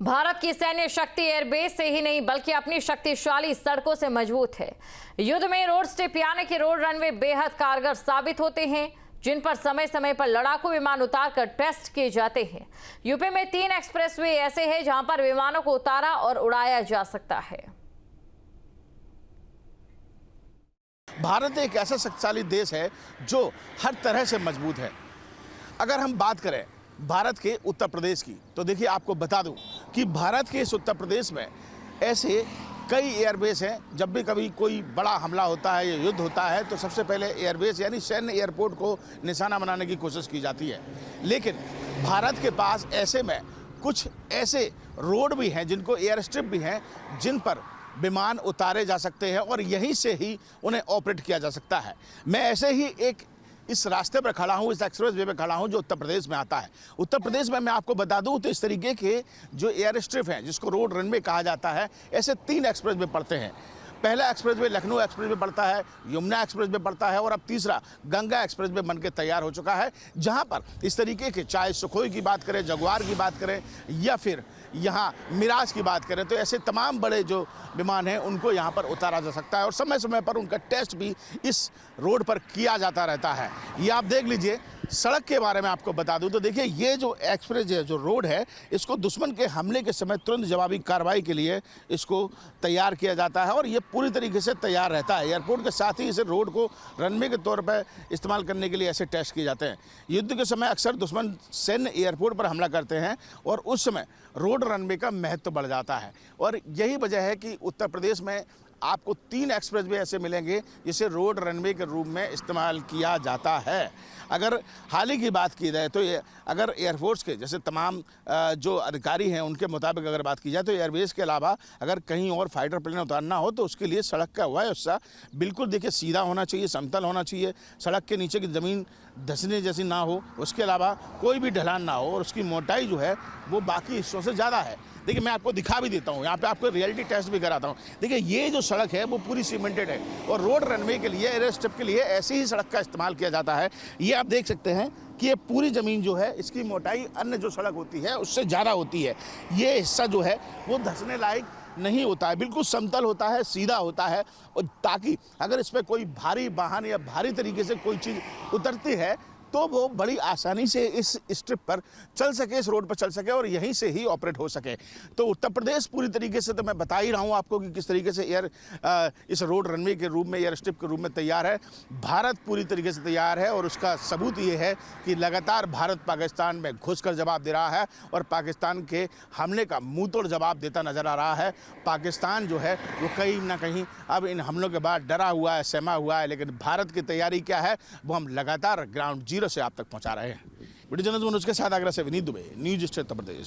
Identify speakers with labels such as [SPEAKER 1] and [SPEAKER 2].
[SPEAKER 1] भारत की सैन्य शक्ति एयरबेस से ही नहीं बल्कि अपनी शक्तिशाली सड़कों से मजबूत है। युद्ध में रोड स्ट्रिप यानी कि रोड रनवे बेहद कारगर साबित होते हैं, जिन पर समय समय पर लड़ाकू विमान उतारकर टेस्ट किए जाते हैं। यूपी में 3 एक्सप्रेसवे ऐसे हैं जहां पर विमानों को उतारा और उड़ाया जा सकता है।
[SPEAKER 2] भारत एक ऐसा शक्तिशाली देश है जो हर तरह से मजबूत है। अगर हम बात करें भारत के उत्तर प्रदेश की, तो देखिए आपको बता दूं कि भारत के इस उत्तर प्रदेश में ऐसे कई एयरबेस हैं। जब भी कभी कोई बड़ा हमला होता है या युद्ध होता है तो सबसे पहले एयरबेस यानी सैन्य एयरपोर्ट को निशाना बनाने की कोशिश की जाती है। लेकिन भारत के पास ऐसे में कुछ ऐसे रोड भी हैं, जिनको एयर स्ट्रिप भी हैं, जिन पर विमान उतारे जा सकते हैं और यहीं से ही उन्हें ऑपरेट किया जा सकता है। मैं ऐसे ही एक इस रास्ते पर खड़ा हूँ, इस एक्सप्रेस वे पर खड़ा हूँ जो उत्तर प्रदेश में आता है। उत्तर प्रदेश में मैं आपको बता दूँ तो इस तरीके के जो एयर स्ट्रिप हैं, जिसको रोड रनवे कहा जाता है, ऐसे 3 एक्सप्रेस वे पड़ते हैं। पहला express way Lucknow express way पड़ता है, यमुना एक्सप्रेस वे पड़ता है और अब तीसरा गंगा एक्सप्रेस वे बनकर तैयार हो चुका है, जहां पर इस तरीके के चाहे सुखोई की बात करें, जगुआर की बात करें या फिर यहाँ मिराज की बात करें, तो ऐसे तमाम बड़े जो विमान हैं उनको यहाँ पर उतारा जा सकता है और समय समय पर उनका टेस्ट भी इस रोड पर किया जाता रहता है। ये आप देख लीजिए। सड़क के बारे में आपको बता दूं तो देखिए, ये जो एक्सप्रेस जो रोड है, इसको दुश्मन के हमले के समय तुरंत जवाबी कार्रवाई के लिए इसको तैयार किया जाता है और ये पूरी तरीके से तैयार रहता है। एयरपोर्ट के साथ ही इसे रोड को रनवे के तौर पर इस्तेमाल करने के लिए ऐसे टेस्ट किए जाते हैं। युद्ध के समय अक्सर दुश्मन सैन्य एयरपोर्ट पर हमला करते हैं और उस समय रोड रनवे का महत्व बढ़ जाता है और यही वजह है कि उत्तर प्रदेश में आपको 3 एक्सप्रेसवे ऐसे मिलेंगे जिसे रोड रनवे के रूप में इस्तेमाल किया जाता है। अगर हाल ही की बात की जाए तो अगर एयरफोर्स के जैसे तमाम जो अधिकारी हैं उनके मुताबिक अगर बात की जाए तो एयरबेस के अलावा अगर कहीं और फाइटर प्लेन उतारना हो तो उसके लिए सड़क का हुआ है हिस्सा बिल्कुल देखिए सीधा होना चाहिए, समतल होना चाहिए, सड़क के नीचे की ज़मीन धंसने जैसी ना हो, उसके अलावा कोई भी ढलान ना हो और उसकी मोटाई जो है वो बाकी हिस्सों से ज़्यादा है। देखिए मैं आपको दिखा भी देता हूँ, यहाँ पे आपको रियलिटी टेस्ट भी कराता हूँ। देखिए ये जो सड़क है वो पूरी सीमेंटेड है और रोड रनवे के लिए, एयर स्ट्रिप के लिए ऐसी ही सड़क का इस्तेमाल किया जाता है। ये आप देख सकते हैं कि ये पूरी ज़मीन जो है इसकी मोटाई अन्य जो सड़क होती है उससे ज़्यादा होती है। ये हिस्सा जो है वो धंसने लायक नहीं होता है, बिल्कुल समतल होता है, सीधा होता है और ताकि अगर इस पर कोई भारी वाहन या भारी तरीके से कोई चीज़ उतरती है तो वो बड़ी आसानी से इस स्ट्रिप पर चल सके, इस रोड पर चल सके और यहीं से ही ऑपरेट हो सके। तो उत्तर प्रदेश पूरी तरीके से, तो मैं बता ही रहा हूँ आपको कि किस तरीके से इस रोड रनवे के रूप में, एयर स्ट्रिप के रूप में तैयार है। भारत पूरी तरीके से तैयार है और उसका सबूत ये है कि लगातार भारत पाकिस्तान में घुसकर जवाब दे रहा है और पाकिस्तान के हमले का मुँह तोड़ जवाब देता नजर आ रहा है। पाकिस्तान जो है वो कहीं ना कहीं अब इन हमलों के बाद डरा हुआ है, सहमा हुआ है, लेकिन भारत की तैयारी क्या है वो हम लगातार ग्राउंड जीरो से आप तक पहुंचा रहे हैं। वीडियो जर्नलिस्ट मनोज के साथ आगरा से विनीत दुबे, न्यूज़ स्टेट उत्तर प्रदेश।